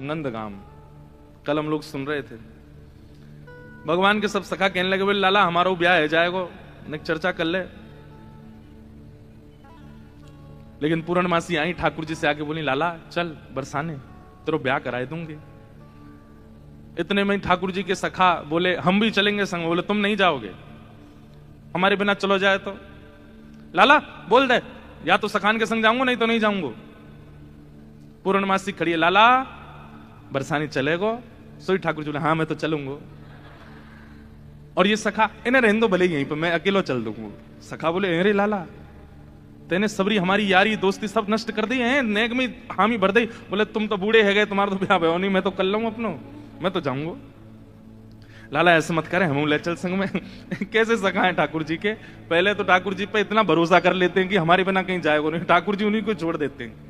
नंदगाम। कल हम लोग सुन रहे थे, भगवान के सब सखा कहने लगे, बोले लाला हमारा ब्याह है जाएगो, एक चर्चा कर ले। लेकिन पूर्णमासी आई ठाकुर जी से आके बोली, लाला चल बरसाने, तेरा ब्याह कराए दूंगी। इतने में ठाकुर जी के सखा बोले, हम भी चलेंगे संग। बोले तुम नहीं जाओगे, हमारे बिना चलो जाए तो। लाला बोल दे, या तो सखान के संग जाऊंगा नहीं तो नहीं जाऊंगा। पूर्णमासी खड़ी है, लाला बरसाने चलेगो? सोई ठाकुर जी बोले, हाँ मैं तो चलूंगा। और ये सखा, इन्हें रहने दो भले यहीं पर, मैं अकेला चल दूंगा। सखा बोले, अरे लाला तेने सबरी हमारी यारी दोस्ती सब नष्ट कर दी है, नेक में हामी भर दी। बोले तुम तो बूढ़े है गए, तुम्हारा तो ब्याह नहीं, मैं तो कर लूंगा अपनो, मैं तो जाऊंगा। लाला ऐसे मत करे, हम ले चल संग में। कैसे सखा है ठाकुर जी के, पहले तो ठाकुर जी पे इतना भरोसा कर लेते हैं कि हमारे बिना कहीं जाएगा नहीं, ठाकुर जी उन्हीं को छोड़ देते हैं।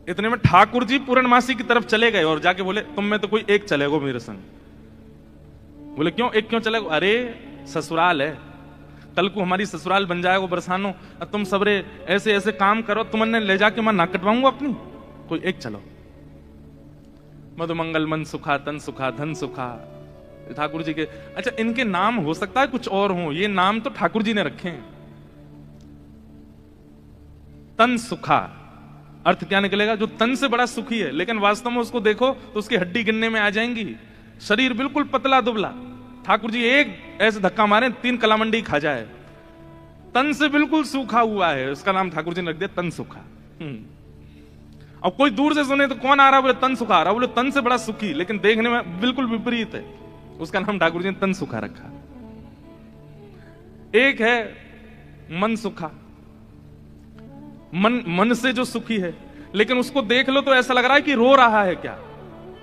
इतने में ठाकुर जी पूर्णमासी की तरफ चले गए और जाके बोले, तुम में तो कोई एक चलेगो मेरे संग। बोले क्यों, एक क्यों चलेगो? अरे ससुराल है, कल को हमारी ससुराल बन जाएगा बरसानो, तुम सबरे ऐसे ऐसे काम करो, तुमने ले जाके मैं ना कटवाऊंगा अपनी, कोई एक चलो। मधुमंगल मन सुखा, तन सुखा, धन सुखा, ठाकुर जी के। अच्छा इनके नाम हो सकता है कुछ और हो, ये नाम तो ठाकुर जी ने रखे हैं। तन सुखा अर्थ क्या निकलेगा? जो तन से बड़ा सुखी है, लेकिन वास्तव में उसको देखो तो उसकी हड्डी गिनने में आ जाएंगी, शरीर बिल्कुल पतला दुबला। ठाकुर जी एक ऐसे धक्का मारे 3 कलामंडी खा जाए, तन से बिल्कुल सूखा हुआ है, उसका नाम ठाकुर जी ने रख दिया तन सुखा। अब कोई दूर से सुने तो कौन आ रहा, बोले तन सुखा आ रहा, बोले तन से बड़ा सुखी, लेकिन देखने में बिल्कुल विपरीत है, उसका नाम ठाकुर जी ने तन सुखा रखा। एक है मन सुखा, मन से जो सुखी है, लेकिन उसको देख लो तो ऐसा लग रहा है कि रो रहा है क्या।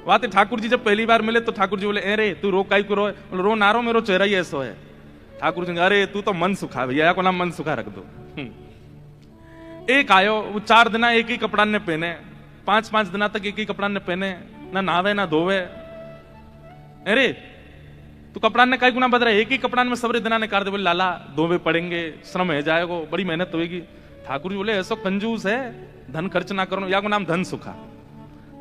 बात है ठाकुर जी जब पहली बार मिले तो ठाकुर जी बोले, अरे तू रो काई को रो? बोले रो ना रो, मेरो चेहरा ही ऐसा है। ठाकुर जी अरे तू तो मन सुखा, भैया को नाम मन सुखा रख दो। एक आयो, वो 4 दिन एक ही कपड़ा ने पहने, 5-5 दिन तक एक ही कपड़ा ने पहने, ना नहावे ना धोवे। अरे तू कपड़ा ने काई गुना बदला, एक ही कपड़ा में सबरे दिना ने कर दे। बोले लाला धोवे पड़ेंगे, श्रम है जाएगो, बड़ी मेहनत होगी। ठाकुर जी बोले ऐसा कंजूस है, धन खर्च ना करो, या को नाम धन सुखा।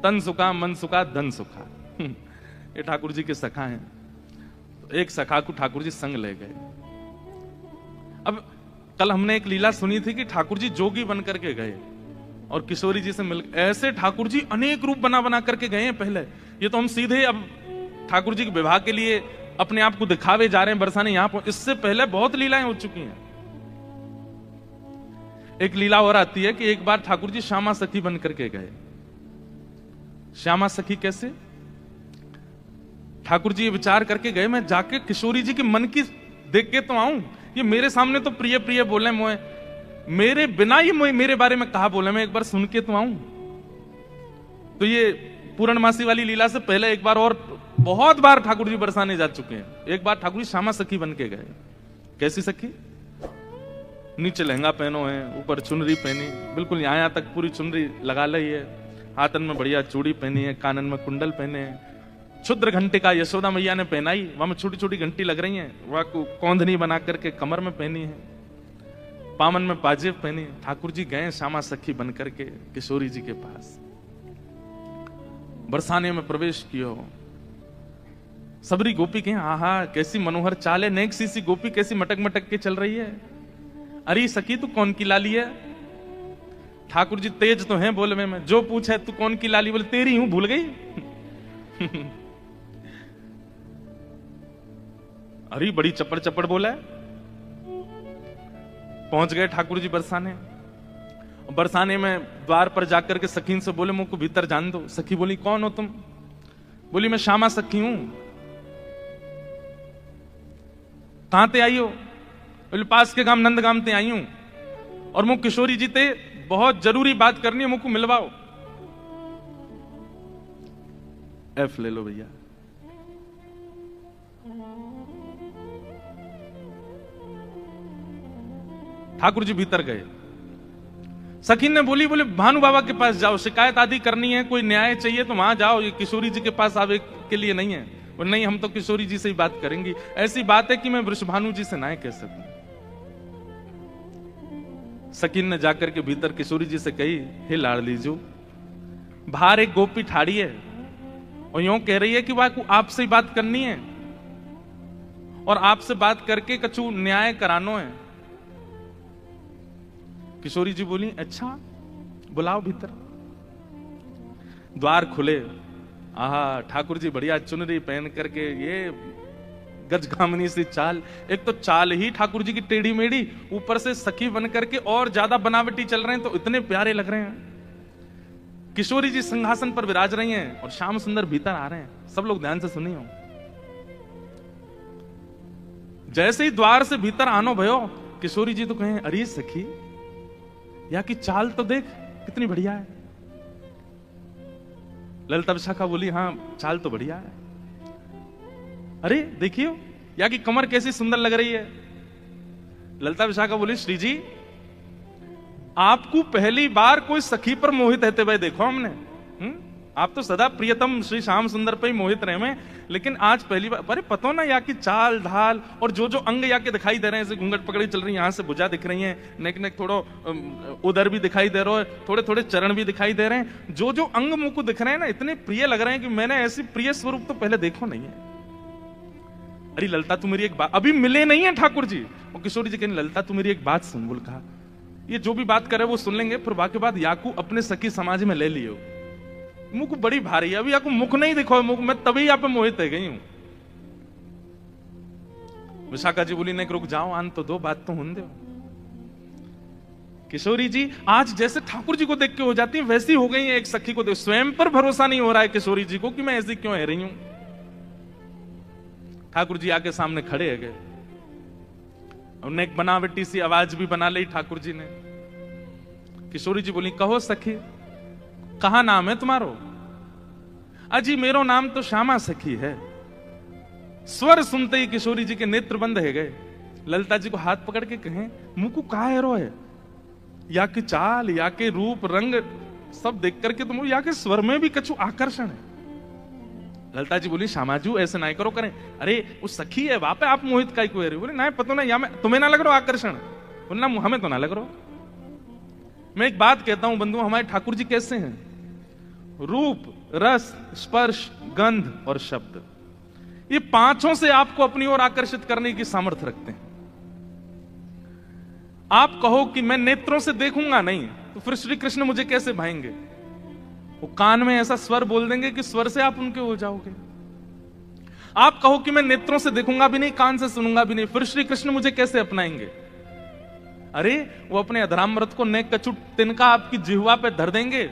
तन सुखा, मन सुखा, धन सुखा। ये ठाकुर जी के सखा हैं। एक सखा को ठाकुर जी संग ले गए। अब कल हमने एक लीला सुनी थी कि ठाकुर जी जोगी बन करके गए और किशोरी जी से मिल, ऐसे ठाकुर जी अनेक रूप बना बना करके गए हैं पहले। ये तो हम सीधे अब ठाकुर जी के विवाह के लिए अपने आप को दिखावे जा रहे हैं बरसाने यहां पर, इससे पहले बहुत लीलाएं हो चुकी हैं। एक लीला और आती है कि एक बार ठाकुर जी श्यामा सखी बन करके गए। श्यामा सखी कैसे? ठाकुर जी ये विचार करके गए, मैं जाके किशोरी जी के मन की देख के तो आऊं, ये मेरे सामने तो प्रिय प्रिय बोले, मोए मेरे बिना ही मेरे बारे में कहा बोले, मैं एक बार सुन के तो आऊं। तो ये पूर्णमासी वाली लीला से पहले एक बार और बहुत बार ठाकुर जी बरसाने जा चुके हैं। एक बार ठाकुर जी श्यामा सखी बन के गए। कैसी सखी? नीचे लहंगा पहनो है, ऊपर चुनरी पहनी, बिल्कुल यहां तक पूरी चुनरी लगा ली है, हाथन में बढ़िया चूड़ी पहनी है, कानन में कुंडल पहने हैं, क्षुद्र घंटे का यशोदा मैया ने पहनाई, वहां में छोटी छोटी घंटी लग रही हैं, वह कौंधनी बना करके कमर में पहनी है, पामन में पाजेब पहनी। ठाकुर जी गए श्यामा सखी बन करके किशोरी जी के पास, बरसाने में प्रवेश किया। सबरी गोपी कहें आहा कैसी मनोहर चाल है, नेक सी गोपी कैसी मटक मटक के चल रही है। अरे सखी तू कौन की लाली है? ठाकुर जी तेज तो हैं बोलने में, जो पूछे तू कौन की लाली? बोले तेरी हूं, भूल गई। अरे बड़ी चपड़ चपड़ बोला है। पहुंच गए ठाकुर जी बरसाने। बरसाने में द्वार पर जाकर के सखीन से बोले मुझको भीतर जान दो। सखी बोली कौन हो तुम? बोली मैं श्यामा सखी हूं। कहां ते आई हो? बोले पास के गांव नंदगाम ते आई हूं, और मुझ किशोरी जी ते बहुत जरूरी बात करनी है, मुझको मिलवाओ। एफ ले लो भैया। ठाकुर जी भीतर गए। सखी ने बोली बोले भानु बाबा के पास जाओ, शिकायत आदि करनी है, कोई न्याय चाहिए तो वहां जाओ, ये किशोरी जी के पास आवे के लिए नहीं है। और नहीं हम तो किशोरी जी से ही बात करेंगी, ऐसी बात है कि मैं वृषभानु जी से ना कह सकूं। सकीन ने जाकर के भीतर किशोरी जी से कही, हे लाडली जो, बाहर एक गोपी ठाड़ी है और यूं कह रही है कि वाह आपसे ही बात करनी है और आपसे बात करके कछु न्याय करानो है। किशोरी जी बोली अच्छा बुलाओ भीतर। द्वार खुले, आहा ठाकुर जी बढ़िया चुनरी पहन करके, ये गजगामनी सी चाल, एक तो चाल ही ठाकुर जी की टेढ़ी मेढ़ी, ऊपर से सखी बन करके और ज्यादा बनावटी चल रहे हैं तो इतने प्यारे लग रहे हैं। किशोरी जी सिंहासन पर विराज रही हैं और श्याम सुंदर भीतर आ रहे हैं। सब लोग ध्यान से सुनिए। जैसे ही द्वार से भीतर आनो भयो, किशोरी जी तो कहें अरे सखी या की चाल तो देख कितनी बढ़िया है। ललिता विशाखा बोली हाँ चाल तो बढ़िया है। अरे देखियो या की कमर कैसी सुंदर लग रही है। ललिता विशाखा बोली श्री जी आपको पहली बार कोई सखी पर मोहित रहते हुए देखो हमने। आप तो सदा प्रियतम श्री श्याम सुंदर पे ही मोहित रहे हैं, लेकिन आज पहली बार। अरे पता ना या की चाल ढाल और जो जो अंग या के दिखाई दे रहे हैं, जैसे घूंघट पकड़ी चल रही है, यहां से भुजा दिख रही है, नेक नेक थोड़ा उदर भी दिखाई दे रहा है, थोड़े थोड़े चरण भी दिखाई दे रहे हैं, जो जो अंग मुंह को दिख रहे हैं ना इतने प्रिय लग रहे हैं कि मैंने ऐसी प्रिय स्वरूप तो पहले देखो नहीं है। अरे ललिता तू मेरी एक बात, अभी मिले नहीं है ठाकुर जी। और किशोरी जी कहने ललिता तू मेरी एक बात सुन। बोल कहा ये जो भी बात करे वो सुन लेंगे, फिर बाकी बात याकू अपने सखी समाज में ले लियो। मुख बड़ी भारी है, अभी आपको मुख नहीं दिखो, मुख मैं तभी यहाँ पे मोहित है गई हूं। विशाखा जी बोली नहीं रुक जाओ आन तो दो, बात तो होने दो। किशोरी जी आज जैसे ठाकुर जी को देख के हो जाती है वैसी हो गई है एक सखी को देख। स्वयं पर भरोसा नहीं हो रहा है किशोरी जी को कि मैं ऐसी क्यों है रही हूं। ठाकुर जी आके सामने खड़े है गए, उन्हें एक बनावटी सी आवाज भी बना ली ठाकुर जी ने। किशोरी जी बोली कहो सखी कहा नाम है तुम्हारो। अजी मेरो नाम तो श्यामा सखी है। स्वर सुनते ही किशोरी जी के नेत्र बंद है गए। ललिता जी को हाथ पकड़ के कहें मुंह को कहा है रो है, या कि चाल या के रूप रंग सब देख करके तुम या के स्वर में भी कछु आकर्षण है। ललिता जी बोली श्यामाजू ऐसे ना करो करें। अरे वो सखी है वहां पे आप मोहित का को बोले ना पता ना या मैं तुम्हें ना लग रहा आकर्षण, बोलना हमें तो ना लग रहा। मैं एक बात कहता हूं बंधु, हमारे ठाकुर जी कैसे हैं? रूप रस स्पर्श गंध और शब्द, ये पांचों से आपको अपनी ओर आकर्षित करने की सामर्थ्य रखते हैं। आप कहो कि मैं नेत्रों से देखूंगा नहीं, तो फिर श्री कृष्ण मुझे कैसे भाएंगे? वो कान में ऐसा स्वर बोल देंगे कि स्वर से आप उनके हो जाओगे। आप कहो कि मैं नेत्रों से देखूंगा भी नहीं, कान से सुनूंगा भी नहीं, फिर श्री कृष्ण मुझे कैसे अपनाएंगे? अरे वो अपने अधरामृत को नेक कछु तिनका आपकी जिह्वा पे धर देंगे,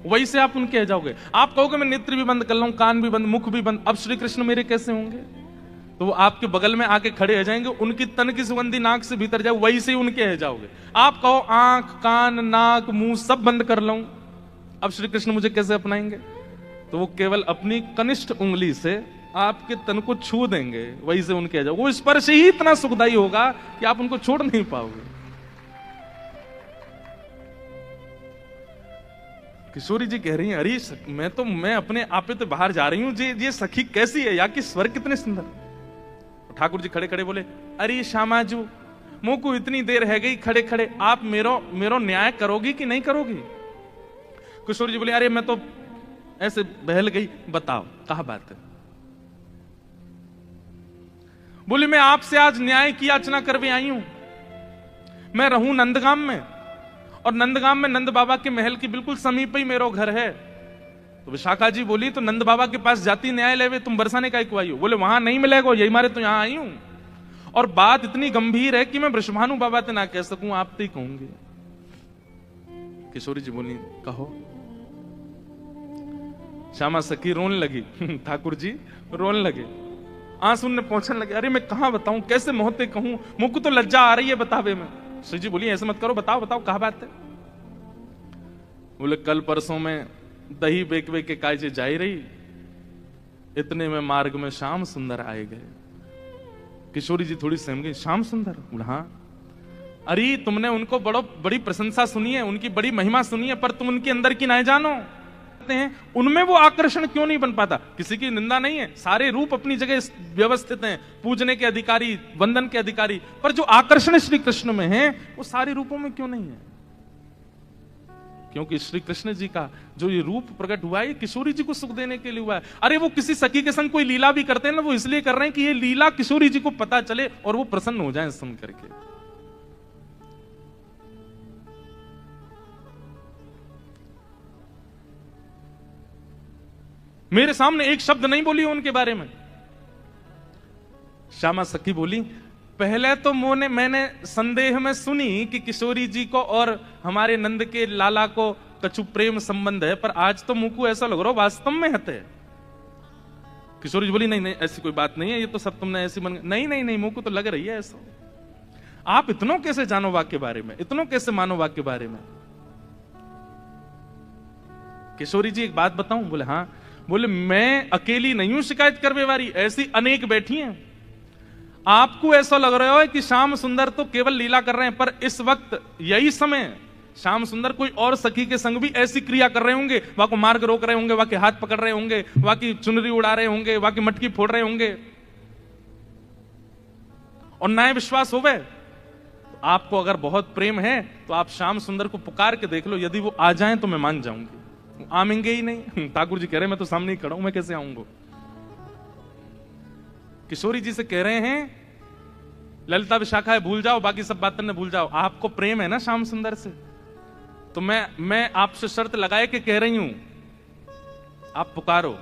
वही से आप उनके हो जाओगे। आप कहोगे मैं नेत्र भी बंद कर लूं, कान भी बंद, मुख भी बंद, अब श्री कृष्ण मेरे कैसे होंगे? तो वो आपके बगल में आके खड़े हो जाएंगे, उनकी तन की सुगंधी नाक से भीतर जाए, वही से उनके हो जाओगे। आप कहो आंख कान नाक मुंह सब बंद कर लूं, अब श्री कृष्ण मुझे कैसे अपनाएंगे? तो वो केवल अपनी कनिष्ठ उंगली से आपके तन को छू देंगे, वही से उनके आ जाओगे। वो स्पर्श ही इतना सुखदायी होगा कि आप उनको छोड़ नहीं पाओगे। किशोरी जी कह रही हैं अरे मैं अपने आपे तो बाहर जा रही हूं, ये सखी कैसी है, या कि स्वर कितने सुंदर। ठाकुर जी खड़े खड़े बोले अरे श्यामाजू मुंह को इतनी देर है गई खड़े खड़े, आप मेरो न्याय करोगी कि नहीं करोगी? किशोरी जी बोले अरे मैं तो ऐसे बहल गई, बताओ कहा बात है? बोली मैं आपसे आज न्याय की याचना करके आई हूं। मैं रहूं नंदगाम में, और नंदगाम में नंद बाबा के महल की बिल्कुल समीप ही मेरा घर है। तो विशाखा जी बोली तो नंद बाबा के पास जाती न्याय लेवे, तुम बरसाने का आई हो? बोले वहां नहीं मिलेगा, यही मारे तो यहां आई हूं। और बात इतनी गंभीर है कि मैं वृषभानु बाबा से ना कह सकूं, आप तो ही कहूंगी। किशोरी जी बोली कहो। श्यामा सखी रोने लगी, ठाकुर जी रोने लगे, आंसू ने पहुंचने लगे। अरे मैं कहां बताऊं, कैसे मोहते कहूं, मुझ को तो लज्जा आ रही है बतावे में। श्री जी बोली ऐसे मत करो, बताओ बताओ कहा बात है? बोले कल परसों में दही बेक बेक के कायजे जाई रही, इतने में मार्ग में श्याम सुंदर आए गए। किशोरी जी थोड़ी सहम गई, श्याम सुंदर? बोला हाँ। अरे तुमने उनको बड़ी प्रशंसा सुनी है, उनकी बड़ी महिमा सुनी है, पर तुम उनके अंदर की ना जानो हैं, उनमें वो आकर्षण क्यों नहीं बन पाता? किसी की निंदा नहीं है, सारे रूप अपनी जगह व्यवस्थित हैं, पूजने के अधिकारी, वंदन के अधिकारी, पर जो आकर्षण श्री कृष्ण में है वो सारे रूपों में क्यों नहीं है? क्योंकि श्री कृष्ण जी का जो ये रूप प्रकट हुआ है ये किशोरी जी को सुख देने के लिए हुआ है। अरे वो किसी सखी के संग कोई लीला भी करते हैं ना, वो इसलिए कर रहे हैं कि ये लीला किशोरी जी को पता चले और वो प्रसन्न हो जाएं सुन करके। मेरे सामने एक शब्द नहीं बोली उनके बारे में। श्यामा सखी बोली, पहले तो मैंने संदेह में सुनी कि किशोरी जी को और हमारे नंद के लाला को कछु प्रेम संबंध है, पर आज तो मुंह को ऐसा लग रहा वास्तव में हते। किशोरी जी बोली, नहीं नहीं ऐसी कोई बात नहीं है, ये तो सब तुमने ऐसी मन। नहीं नहीं नहीं, मुंह को तो लग रही है ऐसा। आप इतनों कैसे जानो वाक्य बारे में, इतनों कैसे मानो वाक्य बारे में? किशोरी जी एक बात बताऊं? बोले हाँ। बोले मैं अकेली नहीं हूं शिकायत करने वाली, ऐसी अनेक बैठी हैं। आपको ऐसा लग रहा है कि श्याम सुंदर तो केवल लीला कर रहे हैं, पर इस वक्त यही समय श्याम सुंदर कोई और सखी के संग भी ऐसी क्रिया कर रहे होंगे, वहां को मार्ग रोक रहे होंगे, वहां के हाथ पकड़ रहे होंगे, वहां की चुनरी उड़ा रहे होंगे, वहां की मटकी फोड़ रहे होंगे, और ना विश्वास हो गए। आपको अगर बहुत प्रेम है तो आप श्याम सुंदर को पुकार के देख लो, यदि वो आ जाएं तो मैं मान जाऊंगी। आमेंगे ही नहीं। ठाकुर जी कह रहे हैं मैं तो सामने ही खड़ा हूं, मैं कैसे आऊंगा? किशोरी जी से कह रहे हैं ललिता विशाखा है भूल जाओ, बाकी सब बातें ने भूल जाओ। आपको प्रेम है ना श्याम सुंदर से, तो मैं आपसे शर्त लगाए के कह रही हूं, आप पुकारो,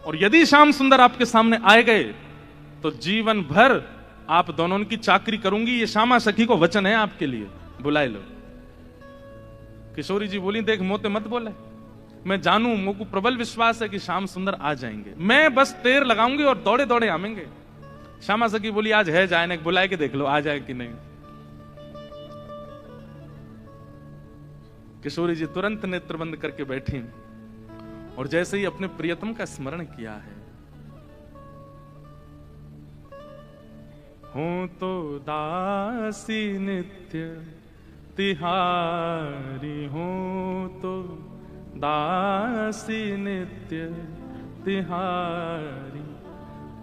और यदि श्याम सुंदर आपके सामने आए गए तो जीवन भर आप दोनों की चाकरी करूंगी। ये श्यामा सखी को वचन है आपके लिए, बुलाए लो। किशोरी जी बोली, देख मोते मत बोले, मैं जानू, मुझको प्रबल विश्वास है कि श्याम सुंदर आ जाएंगे, मैं बस टेर लगाऊंगी और दौड़े दौड़े आवेंगे। श्यामा सखी बोली, आज है जाए, बुलाए के देख लो आ जाए कि नहीं। किशोरी जी तुरंत नेत्र बंद करके बैठी और जैसे ही अपने प्रियतम का स्मरण किया है, हो तो दासी नित्य तिहारी, हो तो दासी नित्य तिहारी,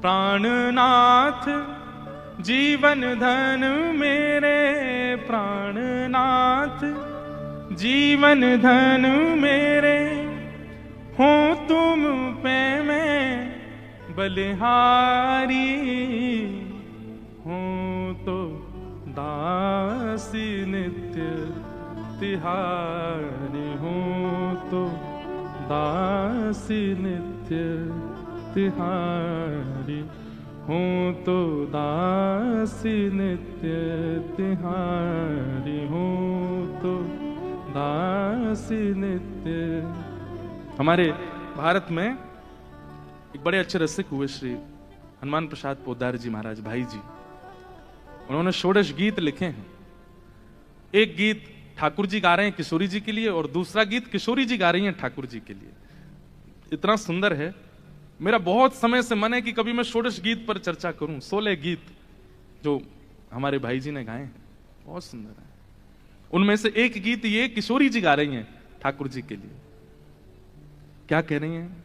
प्राणनाथ जीवन धन मेरे, प्राणनाथ जीवन धन मेरे, हो तुम पे मैं बलिहारी, हो तो दासी नित्य तिहारी, हो तो दासी नित्य तिहारी, हो तो दासी नित्य तिहारी, हो तो दासी नित्य। हमारे भारत में एक बड़े अच्छे रसिक हुए श्री हनुमान प्रसाद पोद्दार जी महाराज भाई जी, उन्होंने षोडश गीत लिखे हैं। एक गीत ठाकुर जी गा रहे हैं किशोरी जी के लिए, और दूसरा गीत किशोरी जी गा रही हैं ठाकुर जी के लिए। इतना सुंदर है, मेरा बहुत समय से मन है कि कभी मैं षोडश गीत पर चर्चा करूं। 16 गीत जो हमारे भाई जी ने गाए हैं बहुत सुंदर है। उनमें से एक गीत ये किशोरी जी गा रही हैं ठाकुर जी के लिए। क्या कह रही हैं?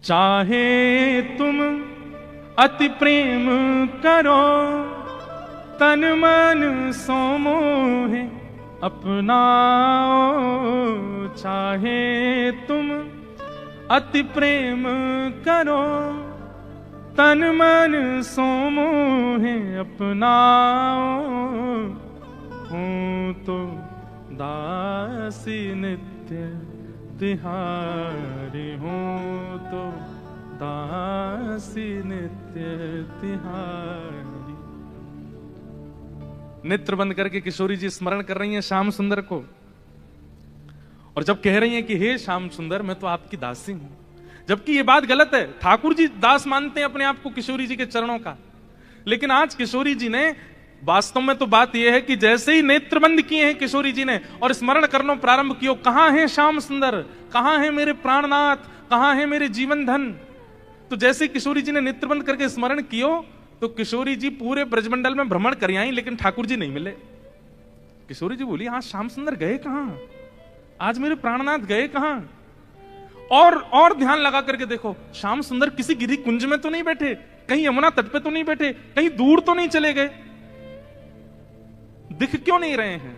चाहे तुम अति प्रेम करो, तन मन सो मोहे अपनाओ, चाहे तुम अति प्रेम करो, तन मन सो मोहे अपनाओ, हूं तो दासी नित्य तिहारी, हूं तो दासी नित्य तिहारी। नेत्र बंद करके किशोरी जी स्मरण कर रही हैं श्याम सुंदर को, और जब कह रही हैं कि हे श्याम सुंदर मैं तो आपकी दासी हूं, जबकि ये बात गलत है। ठाकुर जी दास मानते हैं अपने आप को किशोरी जी के चरणों का, लेकिन आज किशोरी जी ने वास्तव में तो बात यह है कि जैसे ही नेत्र बंद किए हैं किशोरी जी ने और स्मरण करना प्रारंभ किया, कहां है श्याम सुंदर, कहां है मेरे प्राणनाथ, कहां है मेरे जीवन धन। तो जैसे किशोरी जी ने नेत्र बंद करके स्मरण कियो तो किशोरी जी पूरे ब्रजमंडल में भ्रमण कर आई, लेकिन ठाकुर जी नहीं मिले। किशोरी जी बोली, हाँ श्याम सुंदर गए कहां, आज मेरे प्राणनाथ गए कहां? और ध्यान लगा करके देखो, श्याम सुंदर किसी गिरी कुंज में तो नहीं बैठे, कहीं यमुना तट पे तो नहीं बैठे, कहीं दूर तो नहीं चले गए, दिख क्यों नहीं रहे हैं?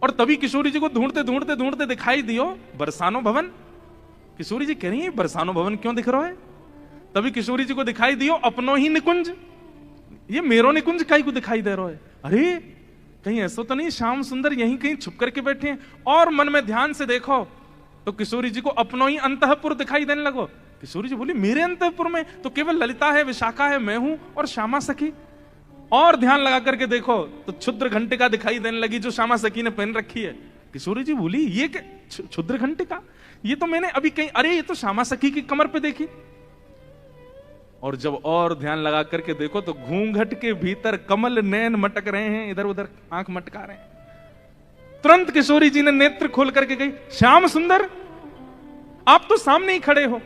और तभी किशोरी जी को ढूंढते ढूंढते ढूंढते दिखाई दियो बरसानो भवन। किशोरी जी कह रही है बरसानो भवन क्यों दिख रहा है? तभी किशोरी जी को दिखाई दियो अपनो ही निकुंज, ये मेरो निकुंज कहीं को दिखाई दे रहा है। अरे कहीं ऐसा तो नहीं श्याम सुंदर यहीं कहीं छुप करके बैठे हैं? और मन में ध्यान से देखो तो किशोरी जी को अपनो ही अंतःपुर दिखाई देने लगो। किशोरी जी बोली मेरे अंतःपुर में तो केवल ललिता है, विशाखा है, मैं हूं और श्यामा सखी। और ध्यान लगा करके देखो तो क्षुद्र घंटिका दिखाई देने लगी जो श्यामा सखी ने पहन रखी है। किशोरी जी बोली ये क्या क्षुद्र घंटिका? ये तो मैंने अभी कहीं, अरे ये तो श्यामा सखी की कमर पे देखी। और जब और ध्यान लगा करके देखो तो घूंघट के भीतर कमल नैन मटक रहे हैं, इधर उधर आंख मटका रहे हैं। तुरंत किशोरी जी ने नेत्र खोल करके गई श्याम सुंदर आप तो सामने ही खड़े हो।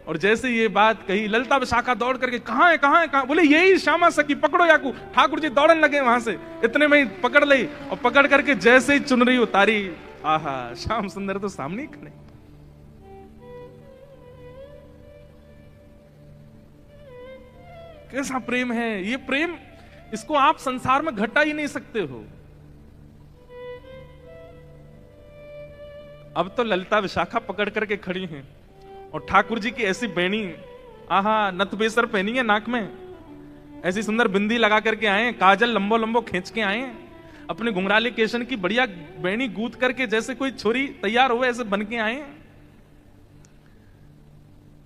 और जैसे ये बात कही ललिता विशाखा दौड़ करके कहां है कहां है कहां? बोले यही श्यामा सखी, पकड़ो याकू। ठाकुर जी दौड़ने लगे वहां से, इतने में ही पकड़ ली और पकड़ करके जैसे ही चुनरी उतारी, आहा श्याम सुंदर तो सामने ही खड़े। कैसा प्रेम है ये प्रेम, इसको आप संसार में घटा ही नहीं सकते हो। अब तो ललिता विशाखा पकड़ करके खड़ी हैं और ठाकुर जी की ऐसी बेणी, आहा नथबेसर पहनी है नाक में, ऐसी सुंदर बिंदी लगा करके आए, काजल लंबो लंबो खींच के आए, अपने घुंघराले केशन की बढ़िया बेणी गूंथ करके जैसे कोई छोरी तैयार हुए ऐसे बन के आए।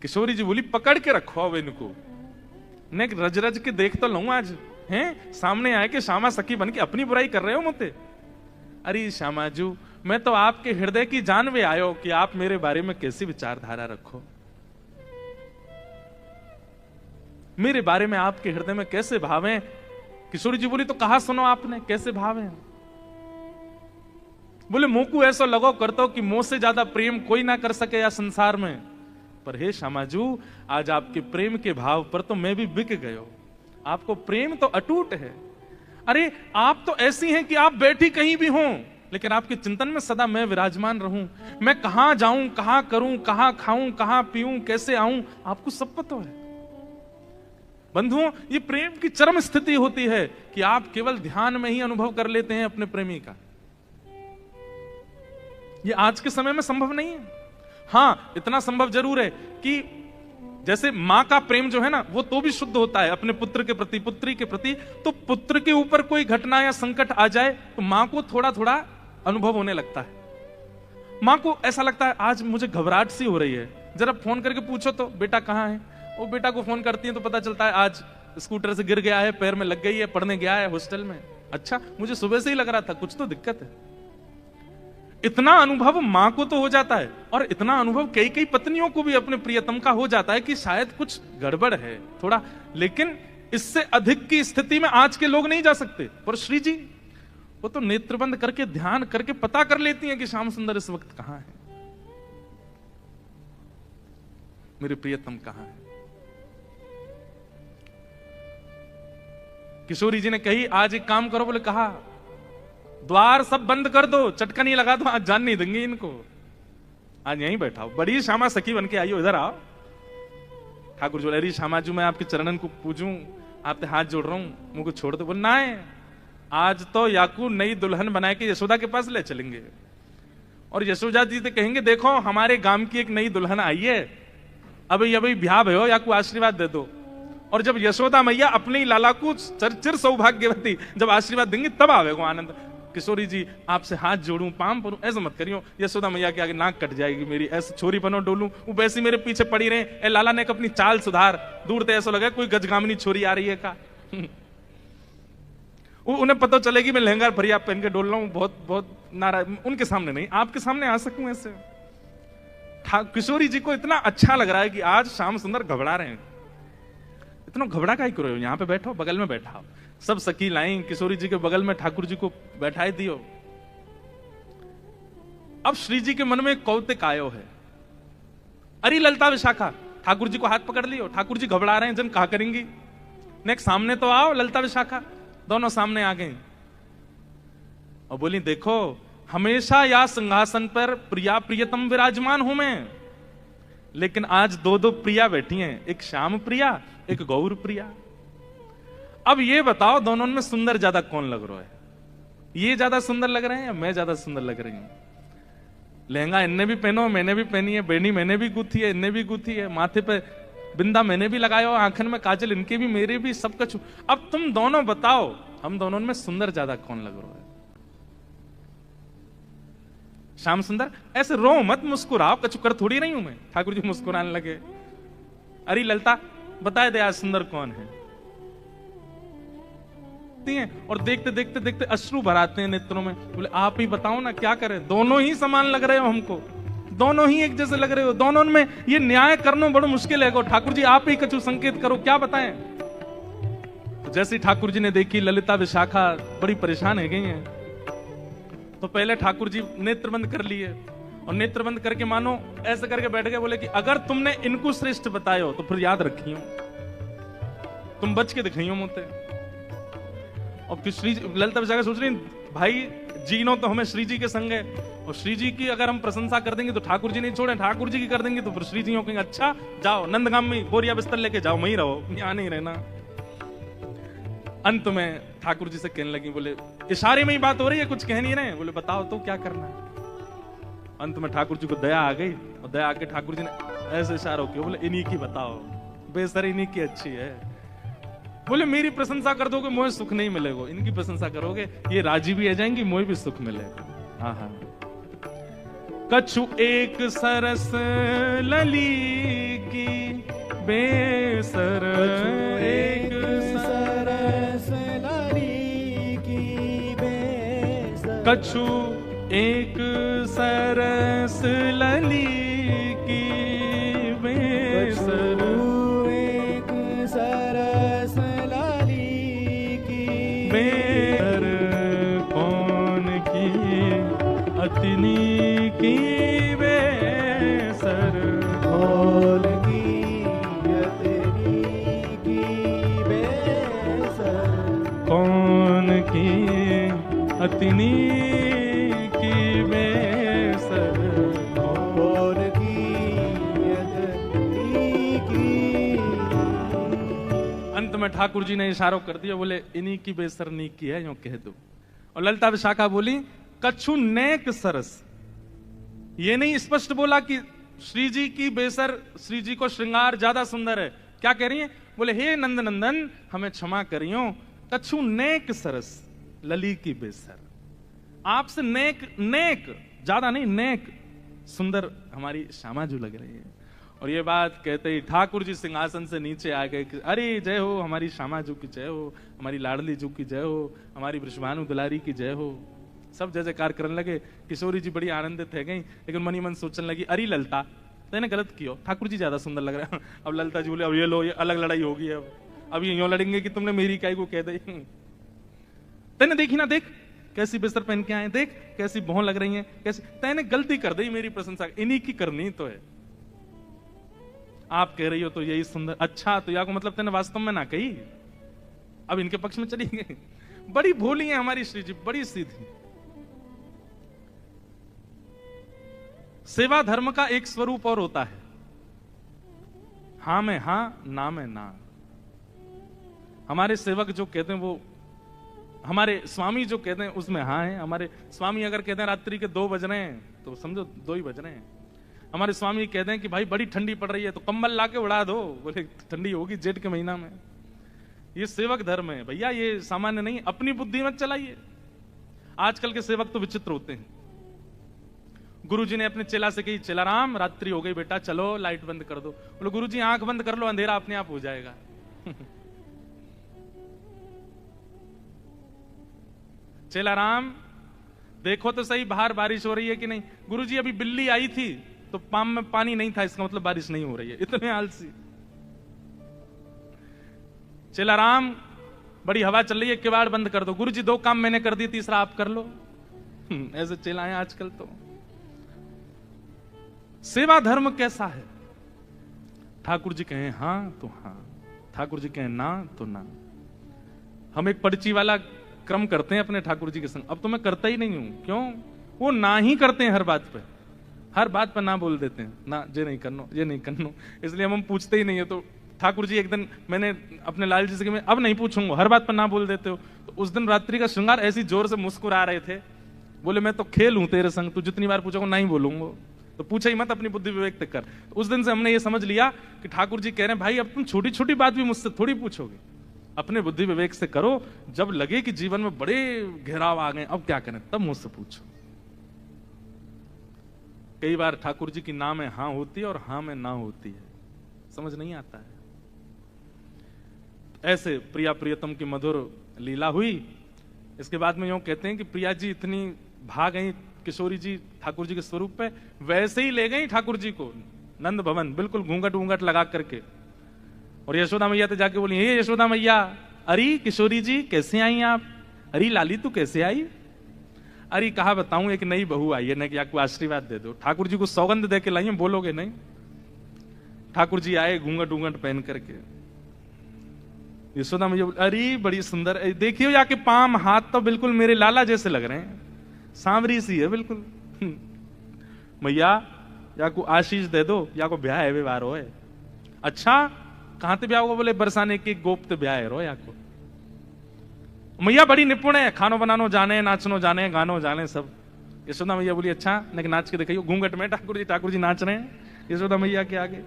किशोरी जी बोली पकड़ के रखो अब इनको, ने रज रज के देख तो लूं आज, हैं सामने आए कि श्यामा सखी बन के अपनी बुराई कर रहे हो मुझे। अरे श्यामाजू मैं तो आपके हृदय की जानवे आयो कि आप मेरे बारे में कैसी विचारधारा रखो, मेरे बारे में आपके हृदय में कैसे भाव हैं। किशोरी जी बोली तो कहा सुनो आपने कैसे भाव हैं? बोले मुंह को ऐसा लगो करतो कि मुंह से ज्यादा प्रेम कोई ना कर सके या संसार में। पर हे श्यामाजू आज आपके प्रेम के भाव पर तो मैं भी बिक गयो, आपको प्रेम तो अटूट है। अरे आप तो ऐसी हैं कि आप बैठी कहीं भी हों लेकिन आपके चिंतन में सदा मैं विराजमान रहूं। मैं कहां जाऊं, कहां करूं, कहां खाऊं, कहां पीऊं, कैसे आऊं, आपको सब पता है। बंधुओं ये प्रेम की चरम स्थिति होती है कि आप केवल ध्यान में ही अनुभव कर लेते हैं अपने प्रेमी का। ये आज के समय में संभव नहीं है। हां इतना संभव जरूर है कि जैसे मां का प्रेम जो है ना वो तो भी शुद्ध होता है अपने पुत्र के प्रति, पुत्री के प्रति। तो पुत्र के ऊपर कोई घटना या संकट आ जाए तो मां को थोड़ा थोड़ा अनुभव होने लगता है। मां को ऐसा लगता है आज मुझे घबराहट सी हो रही है, जरा फोन करके पूछो तो बेटा कहां है। वो बेटा को फोन करती है तो पता चलता है आज स्कूटर से गिर गया है, पैर में लग गई है, पढ़ने गया है हॉस्टल में। अच्छा मुझे सुबह से ही लग रहा था कुछ तो दिक्कत है। इतना अनुभव मां को तो हो जाता है और इतना अनुभव कई कई पत्नियों को भी अपने प्रियतम का हो जाता है कि शायद कुछ गड़बड़ है थोड़ा, लेकिन इससे अधिक की स्थिति में आज के लोग नहीं जा सकते। पर श्री जी वो तो नेत्र बंद करके ध्यान करके पता कर लेती हैं कि श्याम सुंदर इस वक्त कहां है, मेरे प्रियतम कहां है। किशोरी जी ने कही आज एक काम करो, बोले कहा द्वार सब बंद कर दो, चटका नहीं लगा दो, आज जान नहीं देंगे इनको, आज यहीं बैठा हो। बड़ी श्यामा सखी बन के आई हो, इधर आओ। ठाकुर जी बोले श्यामाजू मैं आपके चरणन को पूजूं, आपसे हाथ जोड़ रहा हूं, मुझको छोड़ दो। बोल ना है आज तो याकू नई दुल्हन बना के यशोदा के पास ले चलेंगे और यशोदा जी से कहेंगे देखो हमारे गांव की एक नई दुल्हन आई है, अभी अभी ब्याह भयो, याकू आशीर्वाद दे दो। और जब यशोदा मैया अपने लाला को चिर सौभाग्यवती जब आशीर्वाद देंगे तब आवेगा आनंद। किशोरी जी आपसे हाथ जोड़ूं, पाम परूं, ऐसा मत करियो, यशोदा मैया के आगे नाक कट जाएगी मेरी, ऐसे छोरी बनो डोलूं, वो वैसी मेरे पीछे पड़ी रहे। ए लाला ने अपनी चाल सुधार, दूर से ऐसा लगा कोई गजगामनी छोरी आ रही है का। उन्हें पता चलेगी मैं लहंगा भरिया पहन के डोल रहा हूं, बहुत बहुत नाराज, उनके सामने नहीं आपके सामने आ सकूं ऐसे। किशोरी जी को इतना अच्छा लग रहा है कि आज श्याम सुंदर घबरा रहे हैं। इतना घबरा का ही करो, यहाँ पे बैठो, बगल में बैठा। सब सखी लाई किशोरी जी के बगल में ठाकुर जी को बैठाए दियो। अब श्री जी के मन में कौतिक आयो है, अरे ललिता विशाखा, ठाकुर जी को हाथ पकड़ लियो, ठाकुर जी घबरा रहे हैं, जन कहा करेंगी। नेक्स्ट सामने तो आओ ललिता विशाखा, दोनों सामने आ गई और बोली देखो हमेशा या सिंहासन पर प्रिया प्रियतम विराजमान हूं मैं, लेकिन आज दो दो प्रिया बैठी हैं, एक श्याम प्रिया एक गौर प्रिया। अब ये बताओ दोनों में सुंदर ज्यादा कौन लग रहा है? ये ज्यादा सुंदर लग रहे हैं या मैं ज्यादा सुंदर लग रही हूं? लहंगा इनने भी पहनो, मैंने भी पहनी है, बेनी मैंने भी गुथी है, इनने भी गुथी है, माथे पे बिंदा मैंने भी लगाया हो, आंखन में काजल इनके भी, मेरे भी, सब कुछ। अब तुम दोनों बताओ, हम दोनों में सुंदर ज्यादा कौन लग रहा है? श्याम सुंदर, ऐसे रो मत, मुस्कुराओ, कछु कर थोड़ी रही हूं मैं। ठाकुर जी मुस्कुराने लगे। अरे ललता, बताए दे आज सुंदर कौन है? और देखते देखते देखते अश्रु भराते हैं नेत्रों में। बोले आप ही बताओ ना, क्या करें? दोनों ही समान लग रहे हो हमको, दोनों ही एक जैसे लग रहे हो, दोनों में ये न्याय करना बड़ा मुश्किल है। ठाकुर जी आप ही कछु संकेत करो, क्या बताएं? तो जैसे ठाकुर जी ने देखी ललिता विशाखा बड़ी परेशान है गई हैं, तो पहले ठाकुर जी नेत्र बंद कर लिए और नेत्र बंद करके मानो ऐसे करके बैठ गए। बोले कि अगर तुमने इनको श्रेष्ठ बताए हो तो फिर याद रखियो, तुम बच के दिखाइयो मुझे। और फिर श्री ललिता विशाखा सोच रही भाई जीनो तो हमें श्री जी के संग है, और श्री जी की अगर हम प्रशंसा कर देंगे तो ठाकुर जी नहीं छोड़े, ठाकुर जी की कर देंगे तो फिर श्री जी कहेंगे अच्छा जाओ नंदगाम में बोरिया बिस्तर लेके जाओ, वहीं रहो, यहां नहीं रहना। अंत में ठाकुर जी से कहने लगी, बोले इशारे में ही बात हो रही है, कुछ कह नहीं रहे। बोले बताओ तो क्या करना है? अंत में ठाकुर जी को दया आ गई, और दया आके ठाकुर जी ने ऐसे इशारा किया, बोले इन्हीं की बताओ, बेसर इन्हीं की अच्छी है। बोले मेरी प्रशंसा कर दोगे मुझे सुख नहीं मिलेगा, इनकी प्रशंसा करोगे ये राजी भी आ जाएंगी, मुझे भी सुख मिलेगा। हाँ हाँ। कछु एक सरस लली की बेसर, एक सरस लली की बेसर, कछु एक सरस लली की बेसर, एक सरस लली की बेसर, कौन की अतिनी की बेसर, कौन की अतिनी की बेसर, कौन की अतिनी की बेसर, कौन की अतिनी की। अंत में ठाकुर जी ने इशारा कर दिया, बोले इन्हीं की बेसर नी की है, यूं कह दो। और ललिता विशाखा बोली कछु नेक सरस, ये नहीं स्पष्ट बोला कि श्री जी की बेसर, श्री जी को श्रृंगार ज्यादा सुंदर है। क्या कह रही है? बोले हे नंद नंदन हमें क्षमा करियो, कछु नेक सरस लली की बेसर, आपसे नेक, नेक ज्यादा नहीं, नेक सुंदर हमारी श्यामा जी लग रही है। और ये बात कहते ही ठाकुर जी सिंहासन से नीचे आ गए कि अरे जय हो हमारी श्यामा जी की जय हो, हमारी लाडली जी की जय हो, हमारी वृषभानु दुलारी की जय हो। सब जय जयकार करने लगे। किशोरी जी बड़ी आनंदित है गई, लेकिन मनी मन सोचने लगी अरे ललिता तेने गलत किया, ठाकुर जी ज्यादा सुंदर लग रहे हैं। अब ललिता जी बोले अब ये लो, ये अलग लड़ाई होगी, अब ये यूं लड़ेंगे कि तुमने मेरी काय को कह दी। तेने देखी ना, देख कैसी बिस्तर पहन के आए, देख कैसी भौं लग रही है, कैसी, तेने गलती कर दी मेरी प्रशंसा, इन्हीं की करनी तो है। आप कह रही हो तो यही सुंदर, अच्छा तो या को मतलब तेने वास्तव में ना कही, अब इनके पक्ष में चली गई। बड़ी भोली है हमारी श्री जी, बड़ी सीधी। सेवा धर्म का एक स्वरूप और होता है, हां में हां, ना में ना। हमारे सेवक जो कहते हैं वो, हमारे स्वामी जो कहते हैं उसमें हाँ है। हमारे स्वामी अगर कहते हैं रात्रि के 2 बज रहे हैं तो समझो 2 ही बज रहे हैं। हमारे स्वामी कहते हैं कि भाई बड़ी ठंडी पड़ रही है तो कंबल लाके उड़ा दो, बोले ठंडी होगी जेठ के महीना में। ये सेवक धर्म है भैया, ये सामान्य नहीं। अपनी बुद्धि मत चलाइए। आजकल के सेवक तो विचित्र होते हैं। गुरुजी ने अपने चेला से कही, चेला राम रात्रि हो गई बेटा, चलो लाइट बंद कर दो। बोले गुरुजी आंख बंद कर लो, अंधेरा अपने आप हो जाएगा। चेला राम देखो तो सही बाहर बारिश हो रही है कि नहीं। गुरुजी अभी बिल्ली आई थी तो पाम में पानी नहीं था, इसका मतलब बारिश नहीं हो रही है। इतने आलसी। चेला राम बड़ी हवा चल रही है, किवाड़ बंद कर दो। गुरुजी 2 काम मैंने कर दिए, तीसरा आप कर लो। ऐसे चेला है आजकल। तो सेवा धर्म कैसा है? ठाकुर जी कहें हां तो हां, ठाकुर जी कहें ना तो ना। हम एक पर्ची वाला क्रम करते हैं अपने ठाकुर जी के संग। अब तो मैं करता ही नहीं हूं। क्यों? वो ना ही करते हैं हर बात पे, हर बात पर ना बोल देते हैं। ना ये नहीं करनो, ये नहीं करनो, इसलिए हम पूछते ही नहीं है। तो ठाकुर जी एक दिन मैंने अपने लाल जी से मैं अब नहीं पूछूंगा, हर बात पर ना बोल देते हो। तो उस दिन रात्रि का श्रृंगार ऐसी जोर से मुस्कुरा रहे थे, बोले मैं तो खेल हूं तेरे संग, तू जितनी बार पूछोगे नहीं बोलूंगा, तो पूछा ही मत, अपनी बुद्धि विवेक तक कर। उस दिन से हमने ये समझ लिया कि ठाकुर जी कह रहे हैं भाई अब तुम छोटी छोटी बात भी मुझसे थोड़ी पूछोगे, अपने बुद्धि विवेक से करो, जब लगे कि जीवन में बड़े घेराव आ गए अब क्या करें तब मुझसे पूछो। कई बार ठाकुर जी की ना में हां होती है और हां में ना होती है, समझ नहीं आता है। ऐसे प्रिया प्रियतम की मधुर लीला हुई। इसके बाद में यूं कहते हैं कि प्रिया जी इतनी भाग गई किशोरी जी ठाकुर जी के स्वरूप पे, वैसे ही ले गई ठाकुर जी को नंद भवन, बिल्कुल घूंघट घूंघट लगा करके। और यशोदा मैया तो जाके बोली, हे यशोदा मैया, अरे किशोरी जी कैसे आई आप? अरे लाली तू कैसे आई? अरे कहा बताऊं, एक नई बहू आई है ना, कि आपको आशीर्वाद दे दो। ठाकुर जी को सौगंध दे के लाई, बोलोगे नहीं? ठाकुर जी आए घूंघट घूंघट पहन करके। यशोदा मैया बोली, अरे बड़ी सुंदर, देखियो या के पाम हाथ तो बिल्कुल मेरे लाला जैसे लग रहे हैं, सांवरी सी है बिल्कुल। मैया या को आशीष दे दो, या को ब्याह है व्यवहार हो। अच्छा कहां ते ब्याह होगा? बोले बरसाने के गोप ते ब्याह है रो या को। मैया बड़ी निपुण है, खानो बनानो जाने, नाचनो जाने, गानो जाने सब। यशोदा मैया बोली, अच्छा लेकिन नाच के दिखाइयो। घूंघट में ठाकुर जी नाच रहे हैं यशोदा मैया के आगे।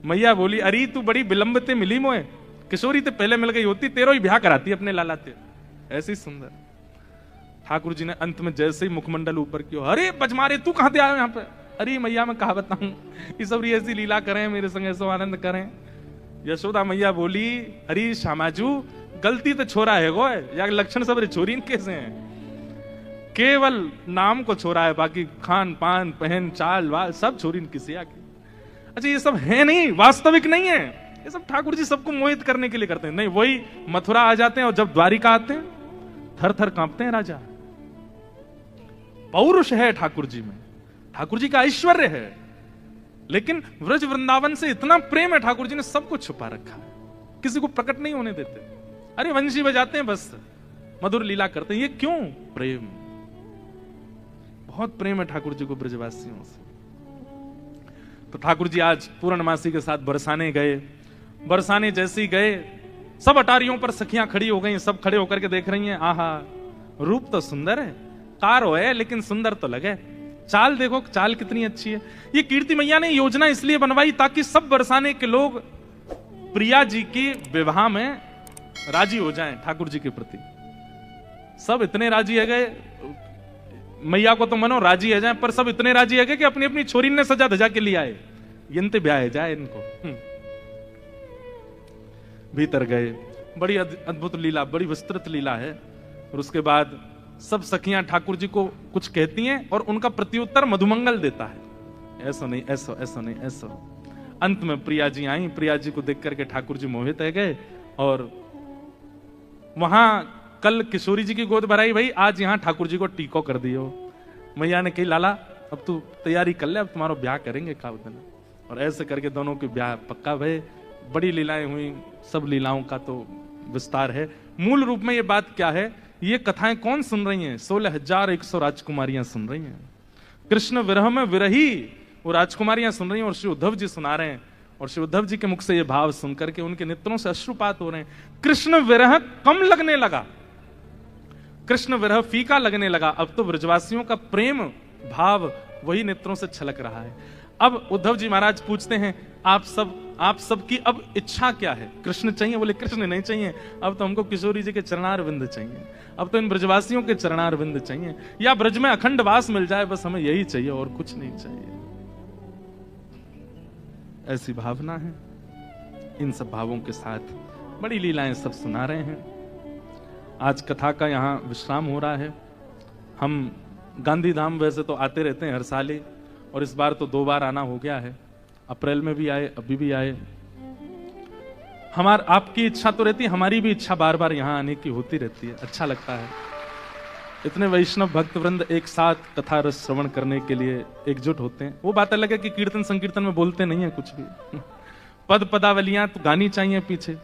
मैया बोली, अरे तू बड़ी विलंब ते मिली मोए, किशोरी ते पहले मिल गई होती, तेरो ही ब्याह कराती अपने लाला ते। ऐसी सुंदर। ठाकुर जी ने अंत में जैसे ही मुखमंडल ऊपर किया, अरे बजमारे तू कहां से आए यहाँ पे? अरे मैया मैं कहा बताऊं, ये सब ऐसी लीला करें मेरे संग, ऐसा आनंद करें। यशोदा मैया बोली, अरे श्यामाजू गलती तो छोरा है गो, या लक्षण सब छोरी कैसे हैं? केवल नाम को छोरा है, बाकी खान पान पहन चाल वाल सब छोरी किसी आके। अच्छा ये सब है नहीं, वास्तविक नहीं है ये सब। ठाकुर जी सबको मोहित करने के लिए करते हैं। नहीं, वही मथुरा आ जाते हैं और जब द्वारिका आते हैं थर थर कांपते हैं राजा। पौरुष है ठाकुर जी में, ठाकुर जी का ऐश्वर्य है, लेकिन व्रज वृंदावन से इतना प्रेम है, ठाकुर जी ने सबको छुपा रखा है, किसी को प्रकट नहीं होने देते। अरे वंशी बजाते हैं बस, मधुर लीला करते हैं, ये क्यों? प्रेम, बहुत प्रेम है ठाकुर जी को ब्रजवासियों से। तो ठाकुर जी आज पूर्णमासी के साथ बरसाने गए। बरसाने जैसे ही गए, सब अटारियों पर सखियां खड़ी हो गई, सब खड़े होकर के देख रही हैं, आहा रूप तो सुंदर है, कारो है लेकिन सुंदर तो लगे, चाल देखो चाल कितनी अच्छी है। ये कीर्ति मैया ने योजना इसलिए बनवाई ताकि सब बरसाने के लोग प्रिया जी की विवाह में राजी हो जाएं ठाकुर जी के प्रति। सब इतने राजी है गए, मैया को तो मनो राजी है जाए, पर सब इतने राजी है गए कि अपनी अपनी छोरी ने सजा धजा के लिए आए, यंते ब्याह जाए इनको। भीतर गए, बड़ी अद्भुत लीला, बड़ी विस्तृत लीला है। और उसके बाद सब सखियां ठाकुर जी को कुछ कहती हैं और उनका प्रत्युत्तर मधुमंगल देता है, ऐसा नहीं ऐसा, ऐसा नहीं ऐसा। अंत में प्रिया जी आई, प्रिया जी को देख करके ठाकुर जी मोहित है गए। और वहां कल किशोरी जी की गोद भराई, भाई आज यहां ठाकुर जी को टीको कर दियो। मैया ने कही, लाला अब तू तैयारी कर ले, अब तुम्हारा ब्याह करेंगे काव दिन। और ऐसे करके दोनों के ब्याह पक्का भय। बड़ी लीलाएं हुई, सब लीलाओं का तो विस्तार है। मूल रूप में ये बात क्या है, ये कथाएं कौन सुन रही हैं? 16,100 राजकुमारियां सुन रही हैं। कृष्ण विरह में विरही वो राजकुमारियां सुन रही हैं और श्री उद्धव जी सुना रहे हैं। और श्री उद्धव जी के मुख से ये भाव सुनकर के उनके नेत्रों से अश्रुपात हो रहे हैं। कृष्ण विरह कम लगने लगा, कृष्ण विरह फीका लगने लगा। अब तो ब्रजवासियों का प्रेम भाव वही नेत्रों से छलक रहा है। अब उद्धव जी महाराज पूछते हैं, आप सबकी अब इच्छा क्या है? कृष्ण चाहिए? बोले कृष्ण नहीं चाहिए, अब तो हमको किशोरी जी के चरणार विंद चाहिए, अब तो इन ब्रजवासियों के चरणार विंद चाहिए, या ब्रज में अखंड वास मिल जाए, बस हमें यही चाहिए और कुछ नहीं चाहिए। ऐसी भावना है। इन सब भावों के साथ बड़ी लीलाएं सब सुना रहे हैं। आज कथा का यहाँ विश्राम हो रहा है। हम गांधी धाम वैसे तो आते रहते हैं हर साल ही, और इस बार तो 2 बार आना हो गया है। अप्रैल में भी आए, अभी भी आए। आपकी इच्छा तो रहती है, हमारी भी इच्छा बार बार यहाँ आने की होती रहती है। अच्छा लगता है, इतने वैष्णव भक्त वृंद एक साथ कथा रस श्रवण करने के लिए एकजुट होते हैं। वो बात अलग है कि कीर्तन संकीर्तन में बोलते नहीं है कुछ भी, पद पदावलियां तो गानी चाहिए पीछे,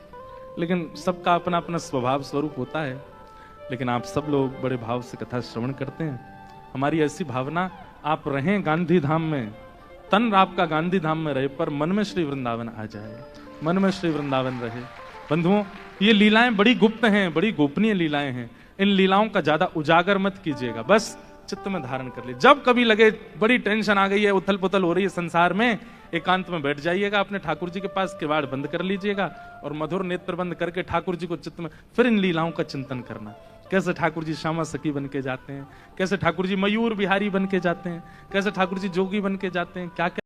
लेकिन सबका अपना अपना स्वभाव स्वरूप होता है। लेकिन आप सब लोग बड़े भाव से कथा श्रवण करते हैं। हमारी ऐसी भावना, आप रहें गांधी धाम में, तन आपका गांधी धाम में रहे, पर मन में श्री वृंदावन आ जाए। मन में श्री वृंदावन रहे। बंधुओं, ये लीलाएं बड़ी गुप्त हैं, बड़ी गोपनीय लीलाएं हैं। इन लीलाओं का ज्यादा उजागर मत कीजिएगा, बस चित्त में धारण कर लीजिए। जब कभी लगे बड़ी टेंशन आ गई है, उथल पुथल हो रही है संसार में, एकांत में बैठ जाइएगा अपने ठाकुर जी के पास, किवाड़ बंद कर लीजिएगा और मधुर नेत्र बंद करके ठाकुर जी को चित्त में फिर इन लीलाओं का चिंतन करना। कैसे ठाकुर जी श्यामा सखी बन के जाते हैं, कैसे ठाकुर जी मयूर बिहारी बन के जाते हैं, कैसे ठाकुर जी जोगी बन के जाते हैं, क्या क्या